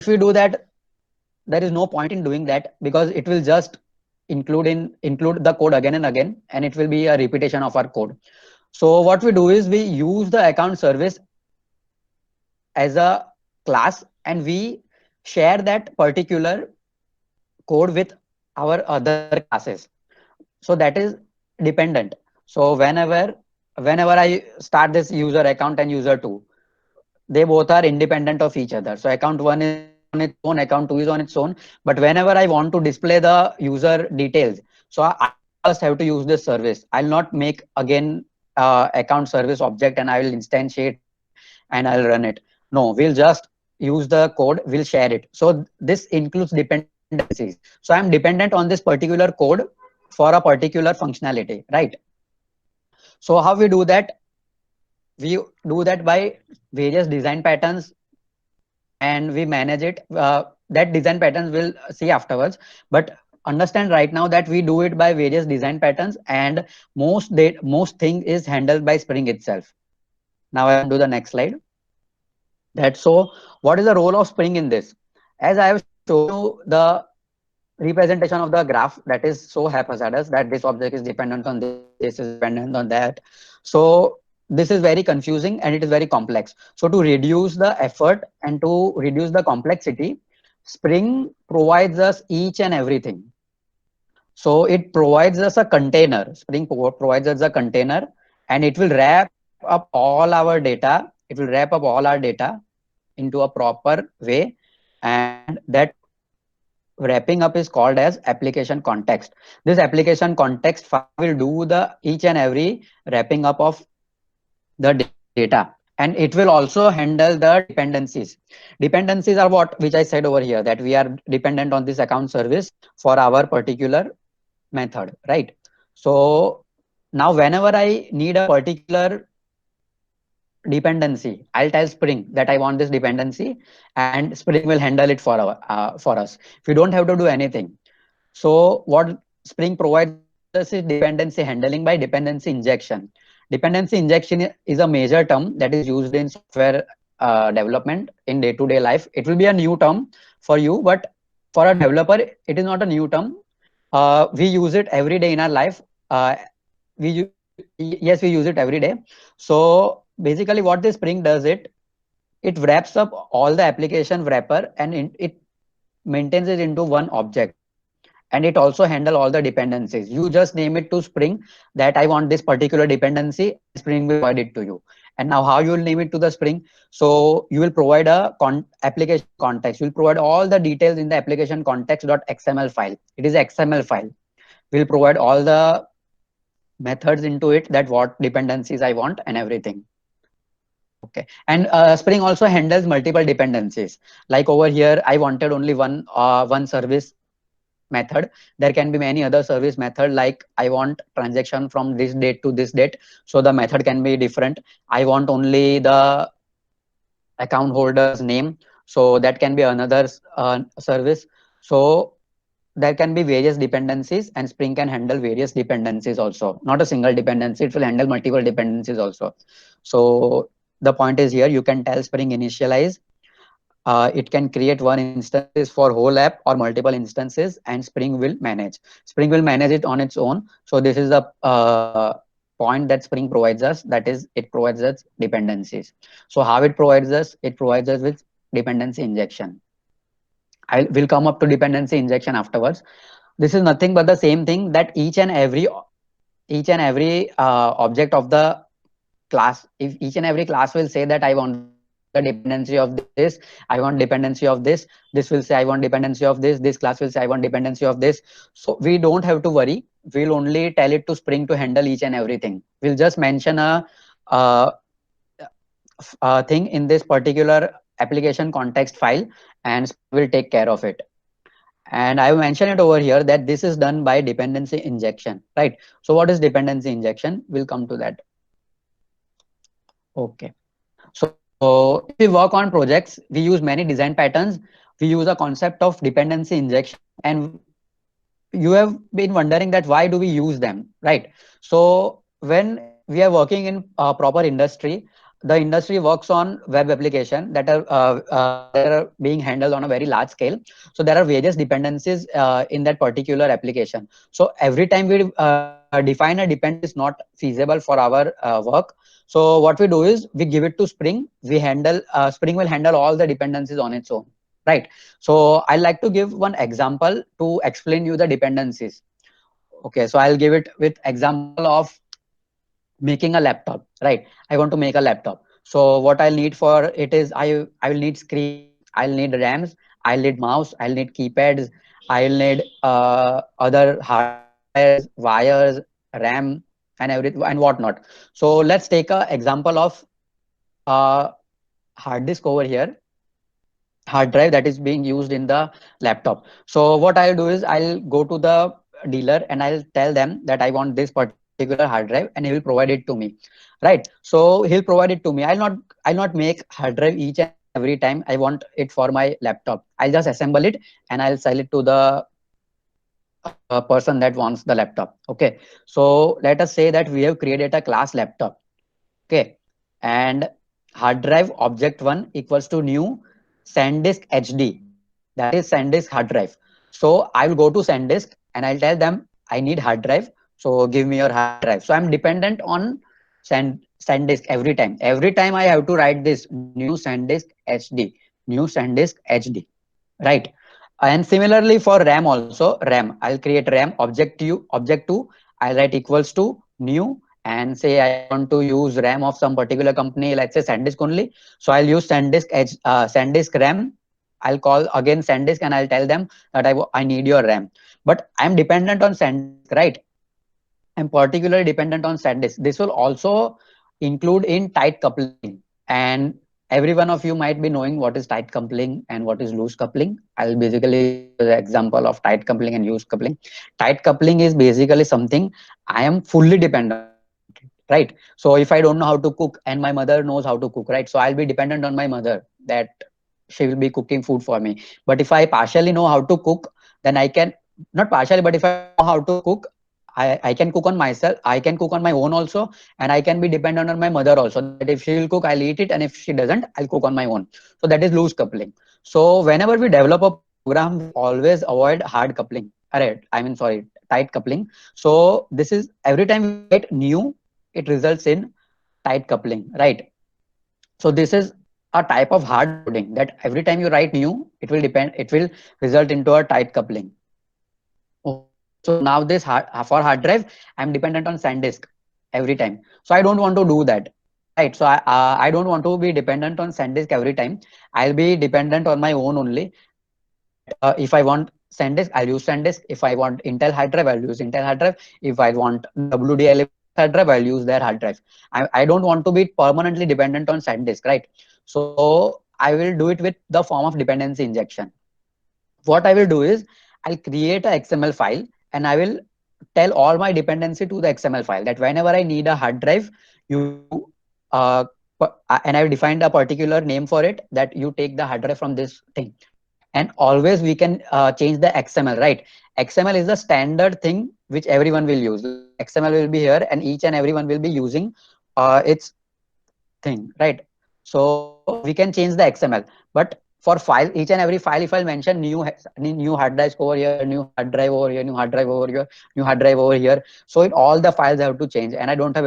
if we do that, there is no point in doing that, because it will just include the code again and again, and it will be a repetition of our code. So what we do is we use the account service as a class, and we share that particular code with our other classes. So that is dependent. So whenever I start this user account and user 2, they both are independent of each other. So account 1 is on its own, account 2 is on its own. But whenever I want to display the user details, so I first have to use this service. I'll not make again account service object and I will instantiate it and I'll run it. No, we'll just use the code, we'll share it. So this includes dependencies. So I'm dependent on this particular code for a particular functionality, right? So how we do that? We do that by various design patterns, and we manage it. That design patterns we'll see afterwards, but understand right now that we do it by various design patterns, and most thing is handled by Spring itself. Now I want to do the next slide. That so what is the role of Spring in this? As I have shown you the representation of the graph, that is so haphazardous that this object is dependent on this is dependent on that. So this is very confusing and it is very complex. So to reduce the effort and to reduce the complexity, Spring provides us each and everything. So it provides us a container. Spring provides us a container, and it will wrap up all our data. It will wrap up all our data into a proper way, and that wrapping up is called as application context. This application context file will do the each and every wrapping up of the data, and it will also handle the dependencies. Dependencies are what which I said over here, that we are dependent on this account service for our particular method, right? So now whenever I need a particular dependency, I'll tell Spring that I want this dependency, and Spring will handle it for us. We don't have to do anything. So what Spring provides us is dependency handling by dependency injection. Dependency injection is a major term that is used in software development in day-to-day life. It will be a new term for you, but for a developer, it is not a new term. We use it every day in our life. Yes, we use it every day. So basically what this Spring does, it wraps up all the application wrapper, and it maintains it into one object, and it also handle all the dependencies. You just name it to Spring that I want this particular dependency, and Spring will provide it to you. And now how you will name it to the Spring? So you will provide a application context. You will provide all the details in the application context.xml file. It is XML file. We'll provide all the methods into it, that what dependencies I want and everything. Okay, and Spring also handles multiple dependencies. Like over here, I wanted only one service method. There can be many other service method, like I want transaction from this date to this date, so the method can be different. I want only the account holder's name, so that can be another service. So there can be various dependencies, and Spring can handle various dependencies also, not a single dependency. It will handle multiple dependencies also. So the point is here, you can tell Spring initialize. It can create one instances for whole app or multiple instances, and Spring will manage. Spring will manage it on its own. So this is the point that Spring provides us, that is, it provides us dependencies. So how it provides us? It provides us with dependency injection. I will come up to dependency injection afterwards. This is nothing but the same thing, that each and every object of the class, if each and every class will say that I want the dependency of this, I want dependency of this will say I want dependency of this class will say I want dependency of this. So we don't have to worry. We'll only tell it to Spring to handle each and everything. We'll just mention uh, a thing in this particular application context file, and Spring will take care of it. And I mentioned it over here that this is done by dependency injection, right? So what is dependency injection? We'll come to that. Okay. So if we work on projects, we use many design patterns. We use a concept of dependency injection, and you have been wondering that why do we use them, right? So when we are working in a proper industry, the industry works on web application that are being handled on a very large scale. So there are various dependencies in that particular application. So every time we define a dependency is not feasible for our work. So what we do is we give it to Spring. We handle Spring will handle all the dependencies on its own, right? So I like to give one example to explain you the dependencies. Okay, so I'll give it with example of making a laptop, right? I want to make a laptop. So what I'll need for it is I will need screen, I'll need RAMs, I'll need mouse, I'll need keypads, I'll need other hardware, wires, RAM, and everything and whatnot. So let's take a example of uh, hard disk over here, hard drive that is being used in the laptop. So what I'll do is I'll go to the dealer and I'll tell them that I want this particular hard drive, and he will provide it to me, right? So he'll provide it to me. I'll not make hard drive each and every time I want it for my laptop. I'll just assemble it and I'll sell it to the person that wants the laptop. Okay, so let us say that we have created a class laptop. Okay, and hard drive object one equals to new SanDisk HD, that is SanDisk hard drive. So I will go to SanDisk and I'll tell them I need hard drive, so give me your hard drive. So I'm dependent on SanDisk every time. Every time I have to write this new SanDisk HD, new SanDisk HD, right? And similarly for RAM also, RAM, I'll create RAM object2, I'll write equals to new, and say I want to use RAM of some particular company, let's say SanDisk only. So I'll use SanDisk RAM. I'll call again SanDisk and I'll tell them that I need your RAM. But I'm dependent on SanDisk, right? I'm particularly dependent on SanDisk. This will also include in tight coupling. And every one of you might be knowing what is tight coupling and what is loose coupling. I'll basically give you the example of tight coupling and loose coupling. Tight coupling is basically something I am fully dependent, right? So if I don't know how to cook and my mother knows how to cook, right? So I'll be dependent on my mother that she will be cooking food for me. But if I partially know how to cook, then I can, not partially, but if I know how to cook, I can cook on myself, I can cook on my own also, and I can be dependent on my mother also. That if she will cook, I'll eat it, and if she doesn't, I'll cook on my own. So that is loose coupling. So whenever we develop a program, we always avoid hard coupling. Alright, I mean sorry, tight coupling. So this is every time we write new, it results in tight coupling, right? So this is a type of hard coding that every time you write new, it will result into a tight coupling. Okay, so now this for hard drive, I'm dependent on SanDisk every time. So I don't want to do that, right? So I don't want to be dependent on SanDisk every time. I'll be dependent on my own only. That if I want SanDisk, I'll use SanDisk. If I want Intel hard drive, I'll use Intel hard drive. If I want WD hard drive, I'll use their hard drive. I don't want to be permanently dependent on SanDisk, right? So I will do it with the form of dependency injection. What I will do is I'll create a XML file and I will tell all my dependency to the XML file that whenever I need a hard drive, you and I've defined a particular name for it that you take the hard drive from this thing. And always we can change the XML, right? XML is the standard thing which everyone will use. Like XML will be here and each and everyone will be using its thing, right? So we can change the XML, but for file, each and every file, if I mention new hard drive over here, new hard drive over here, new hard drive over here, new hard drive over here, so in all the files I have to change, and I don't have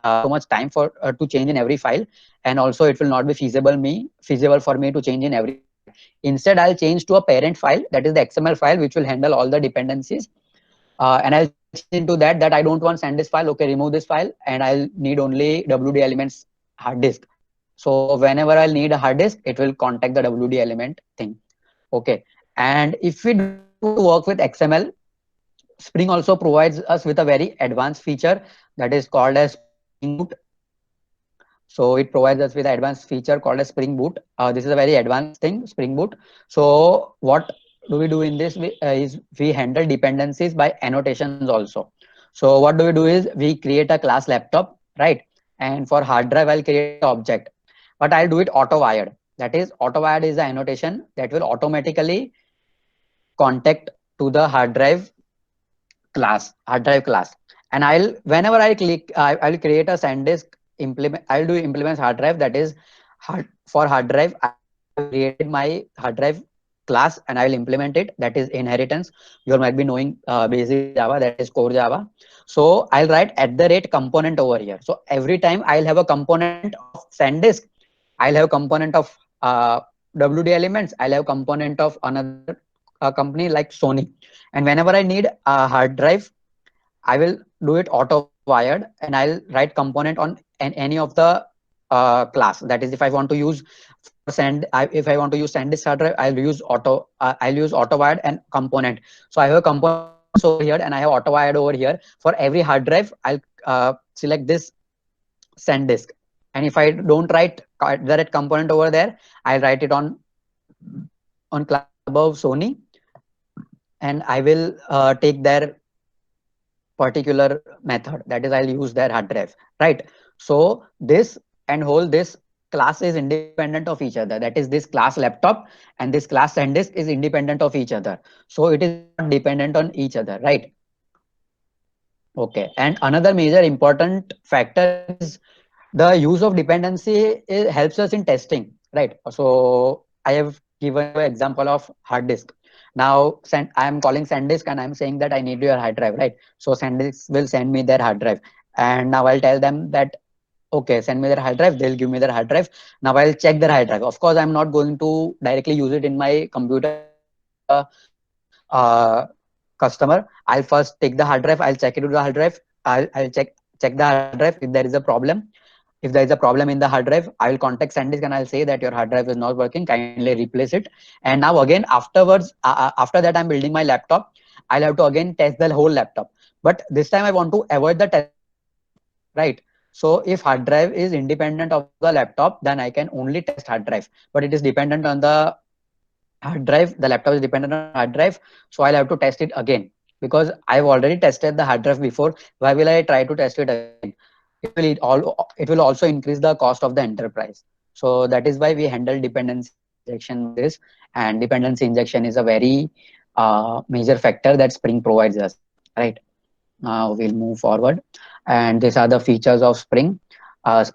so much time for to change in every file, and also it will not be feasible for me to change in every file. Instead, I'll change to a parent file, that is the XML file, which will handle all the dependencies, and I'll change into that I don't want SanDisk file. Okay, remove this file, and I'll need only WD elements hard disk. So whenever I'll need a hard disk, it will contact the WD element thing. Okay. And if we don't want to work with XML, Spring also provides us with a very advanced feature that is called as Spring Boot. So it provides us with an advanced feature called as Spring Boot. This is a very advanced thing, Spring Boot. So what do we do in this? Is we handle dependencies by annotations also. So what do we do is we create a class laptop, right? And for hard drive, I'll create an object, but I'll do it auto-wired. That is, auto-wired is the annotation that will automatically contact to the hard drive class. And I'll, whenever I click, I'll create a SanDisk implements hard drive. That is for hard drive, I created my hard drive class and I will implement it. That is inheritance. You might be knowing basic Java, that is core Java. So I'll write @component over here. So every time I'll have a component of SanDisk, I'll have component of WD Elements, I'll have component of another company like Sony. And whenever I need a hard drive, I will do it auto wired and I'll write component on any of the class. That is, if I want to use if I want to use SanDisk hard drive, I'll use auto wired and component. So I have a components over here and I have auto wired over here. For every hard drive, I'll select this SanDisk. And if I don't write the component over there, I'll write it on class above Sony, and I will take their particular method. That is, I'll use their hard drive, right? So this and whole this class is independent of each other. That is, this class laptop and this class SanDisk is independent of each other. So it is not dependent on each other, right? Okay. And another major important factor is the use of dependency. It helps us in testing, right? So I have given you an example of hard disk. Now I am calling SanDisk and I'm saying that I need your hard drive, right? So SanDisk will send me their hard drive, and now I'll tell them that okay, send me their hard drive. They'll give me their hard drive. Now I'll check their hard drive. Of course, I'm not going to directly use it in my computer as a customer. I'll first take the hard drive. I'll check it with the hard drive. I'll check the hard drive. If there is a problem, if there is a problem in the hard drive, I will contact SanDisk and I'll say that your hard drive is not working. Kindly replace it. And now again, afterwards, after that, I'm building my laptop. I'll have to again test the whole laptop. But this time I want to avoid the test, right? So if hard drive is independent of the laptop, then I can only test hard drive. But it is dependent on the hard drive. The laptop is dependent on hard drive. So I'll have to test it again because I've already tested the hard drive before. Why will I try to test it again? It will also increase the cost of the enterprise. So that is why we handle dependency injection like this. And dependency injection is a very major factor that Spring provides us, right? Now we'll move forward. And these are the features of Spring. Spring